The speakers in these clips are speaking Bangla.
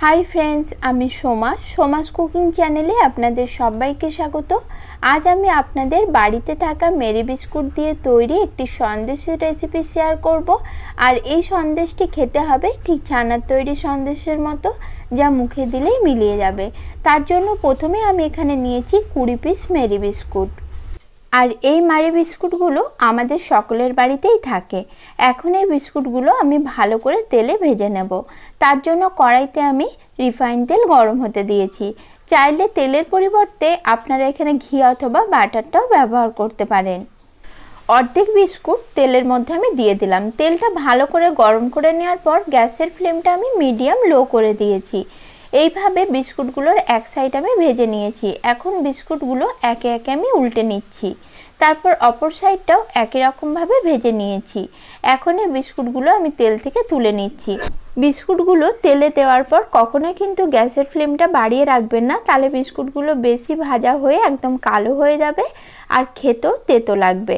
हाई फ्रेंड्स आमी सोमा सोमास कुकिंग चैनेले आपनादेर सबाइके स्वागत। आज आमी आपनादेर बाड़ीते थाका मेरी बिस्कुट दिए तैरी एकटी सन्देशेर रेसिपि शेयर करब। और এই সন্দেশটি খেতে হবে ঠিক ছানার তৈরি সন্দেশের মতো, যা মুখে দিলেই মিলিয়ে যাবে। তার জন্য প্রথমে আমি এখানে নিয়েছি 20 পিস মেরি বিস্কুট। আর এই মারি বিস্কুটগুলো আমাদের সকলের বাড়িতেই থাকে। এখন এই বিস্কুটগুলো আমি ভালো করে তেলে ভেজে নেব। তার জন্য কড়াইতে আমি রিফাইন তেল গরম হতে দিয়েছি। চাইলে তেলের পরিবর্তে আপনারা এখানে ঘি অথবা বাটারটাও ব্যবহার করতে পারেন। অর্ধেক বিস্কুট তেলের মধ্যে আমি দিয়ে দিলাম। তেলটা ভালো করে গরম করে নেওয়ার পর গ্যাসের ফ্লেমটা আমি মিডিয়াম লো করে দিয়েছি। এইভাবে বিস্কুটগুলোর এক সাইড আমি ভেজে নিয়েছি। এখন বিস্কুটগুলো একে একে আমি উল্টে নিচ্ছি, তারপর অপর সাইডটাও একই রকমভাবে ভেজে নিয়েছি। এখন এই বিস্কুটগুলো আমি তেল থেকে তুলে নিচ্ছি। বিস্কুটগুলো তেলে দেওয়ার পর কখনোই কিন্তু গ্যাসের ফ্লেমটা বাড়িয়ে রাখবেন না, তাহলে বিস্কুটগুলো বেশি ভাজা হয়ে একদম কালো হয়ে যাবে আর খেতেও তেতো লাগবে।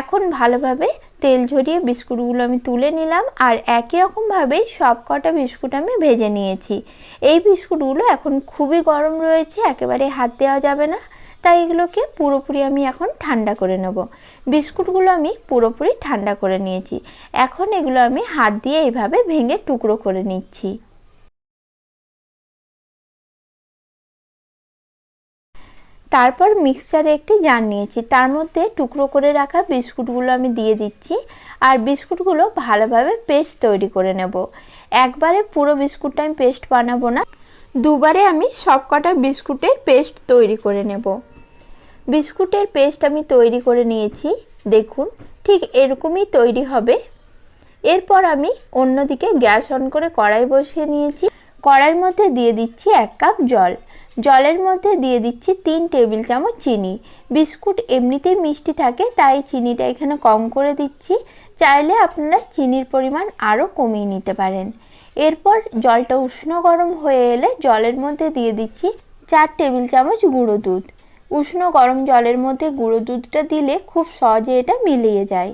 এখন ভালোভাবে তেল ঝরিয়ে বিস্কুটগুলো আমি তুলে নিলাম আর একই রকমভাবেই সব কটা বিস্কুট আমি ভেজে নিয়েছি। এই বিস্কুটগুলো এখন খুবই গরম রয়েছে, একেবারে হাত দেওয়া যাবে না, তাই এগুলোকে পুরোপুরি আমি এখন ঠান্ডা করে নেব। বিস্কুটগুলো আমি পুরোপুরি ঠান্ডা করে নিয়েছি। এখন এগুলো আমি হাত দিয়ে এইভাবে ভেঙে টুকরো করে নিচ্ছি। তারপর মিক্সারে একটি জার নিয়েছি, তার মধ্যে টুকরো করে রাখা বিস্কুটগুলো আমি দিয়ে দিচ্ছি আর বিস্কুটগুলো ভালোভাবে পেস্ট তৈরি করে নেব। একবারে পুরো বিস্কুটটা আমি পেস্ট বানাবো না, দুবারে আমি সবকটা বিস্কুটের পেস্ট তৈরি করে নেব। বিস্কুটের পেস্ট আমি তৈরি করে নিয়েছি, দেখুন ঠিক এরকমই তৈরি হবে। এরপর আমি অন্যদিকে গ্যাস অন করে কড়াই বসিয়ে নিয়েছি। কড়াইয়ের মধ্যে দিয়ে দিচ্ছি 1 কাপ জল। জলের মধ্যে দিয়ে দিচ্ছি 3 টেবিল চামচ চিনি। বিস্কুট এমনিতেই মিষ্টি থাকে, তাই চিনিটা এখানে কম করে দিচ্ছি। চাইলে আপনারা চিনির পরিমাণ আরও কমিয়ে নিতে পারেন। এরপর জলটা উষ্ণ গরম হয়ে এলে জলের মধ্যে দিয়ে দিচ্ছি 4 টেবিল চামচ গুঁড়ো দুধ। উষ্ণ গরম জলের মধ্যে গুঁড়ো দুধটা দিলে খুব সহজে এটা মিলিয়ে যায়।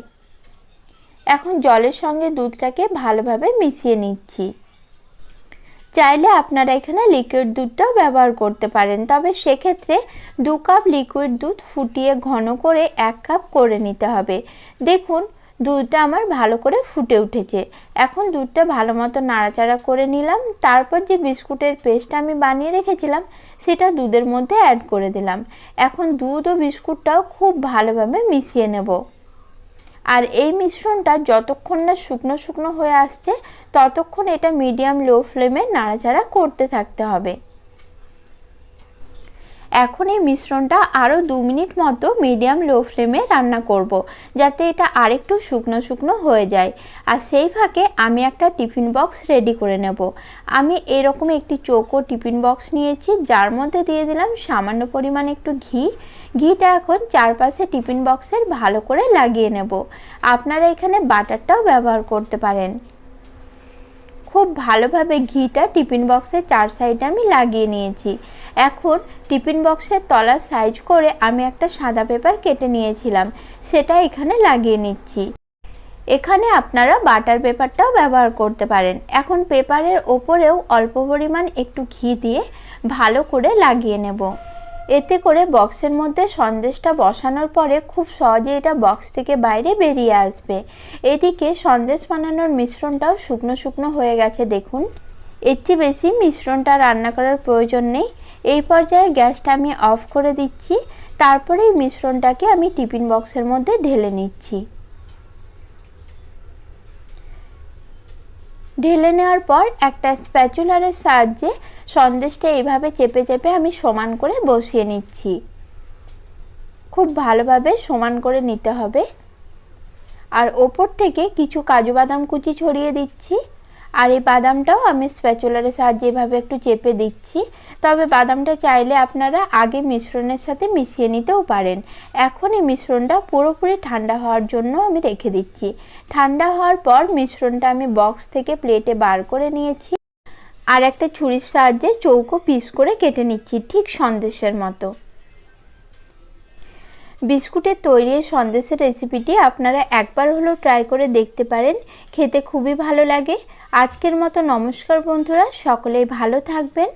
এখন জলের সঙ্গে দুধটাকে ভালোভাবে মিশিয়ে নিচ্ছি। চাইলে আপনারা এখানে লিকুইড দুধটাও ব্যবহার করতে পারেন, তবে সেক্ষেত্রে 2 কাপ লিকুইড দুধ ফুটিয়ে ঘন করে 1 কাপ করে নিতে হবে। দেখুন দুধটা আমার ভালো করে ফুটে উঠেছে। এখন দুধটা ভালো মতো নাড়াচাড়া করে নিলাম। তারপর যে বিস্কুটের পেস্টটা আমি বানিয়ে রেখেছিলাম সেটা দুধের মধ্যে অ্যাড করে দিলাম। এখন দুধ ও বিস্কুটটাও খুব ভালোভাবে মিশিয়ে নেব। আর এই মিশ্রণটা যতক্ষণ না শুকনো শুকনো হয়ে আসছে ততক্ষণ এটা মিডিয়াম লো ফ্লেমে নাড়াচাড়া করতে থাকতে হবে। এখন এই মিশ্রণটা আরও 2 মিনিট মতো মিডিয়াম লো ফ্লেমে রান্না করব, যাতে এটা আরেকটু শুকনো শুকনো হয়ে যায়। আর সেই ফাঁকে আমি একটা টিফিন বক্স রেডি করে নেব। আমি এরকম একটি চৌকো টিফিন বক্স নিয়েছি, যার মধ্যে দিয়ে দিলাম সামান্য পরিমাণে একটু ঘি। ঘিটা এখন চারপাশে টিফিন বক্সের ভালো করে লাগিয়ে নেব। আপনারা এখানে বাটারটাও ব্যবহার করতে পারেন। খুব ভালোভাবে ঘিটা টিফিন বক্সের 4 সাইডে আমি লাগিয়ে নিয়েছি। এখন টিফিন বক্সের তলার সাইজ করে আমি একটা সাদা পেপার কেটে নিয়েছিলাম, সেটা এখানে লাগিয়ে নিচ্ছি। এখানে আপনারা বাটার পেপারটাও ব্যবহার করতে পারেন। এখন পেপারের ওপরেও অল্প পরিমাণ একটু ঘি দিয়ে ভালো করে লাগিয়ে নেব। এতে করে বক্সের মধ্যে সন্দেশটা বসানোর পরে খুব সহজে এটা বক্স থেকে বাইরে বেরিয়ে আসবে। এদিকে সন্দেশ বানানোর মিশ্রণটাও শুকনো শুকনো হয়ে গেছে, দেখুন। এর চেয়ে বেশি মিশ্রণটা রান্না করার প্রয়োজন নেই। এই পর্যায়ে গ্যাসটা আমি অফ করে দিচ্ছি। তারপরে এই মিশ্রণটাকে আমি টিফিন বক্সের মধ্যে ঢেলে নিচ্ছি। ঢেলে নেওয়ার পর একটা স্প্যাচুলারের সাহায্যে সন্দেশটা এইভাবে চেপে চেপে আমি সমান করে বসিয়ে নিচ্ছি। খুব ভালোভাবে সমান করে নিতে হবে। আর ওপর থেকে কিছু কাজু বাদাম কুচি ছড়িয়ে দিচ্ছি। আর এই বাদামটাও আমি স্প্যাচুলারের সাহায্যে এভাবে একটু চেপে দিচ্ছি। তবে বাদামটা চাইলে আপনারা আগে মিশ্রণের সাথে মিশিয়ে নিতেও পারেন। এখন এই মিশ্রণটা পুরোপুরি ঠান্ডা হওয়ার জন্য আমি রেখে দিচ্ছি। ঠান্ডা হওয়ার পর মিশ্রণটা আমি বক্স থেকে প্লেটে বার করে নিয়েছি আর একটা ছুরির সাহায্যে চৌকো পিস করে কেটে নিচ্ছি, ঠিক সন্দেশের মতো। বিস্কুটের তৈরি এই সন্দেশের রেসিপিটি আপনারা একবার হলেও ট্রাই করে দেখতে পারেন, খেতে খুবই ভালো লাগে। আজকের মতো নমস্কার বন্ধুরা, সকলেই ভালো থাকবেন।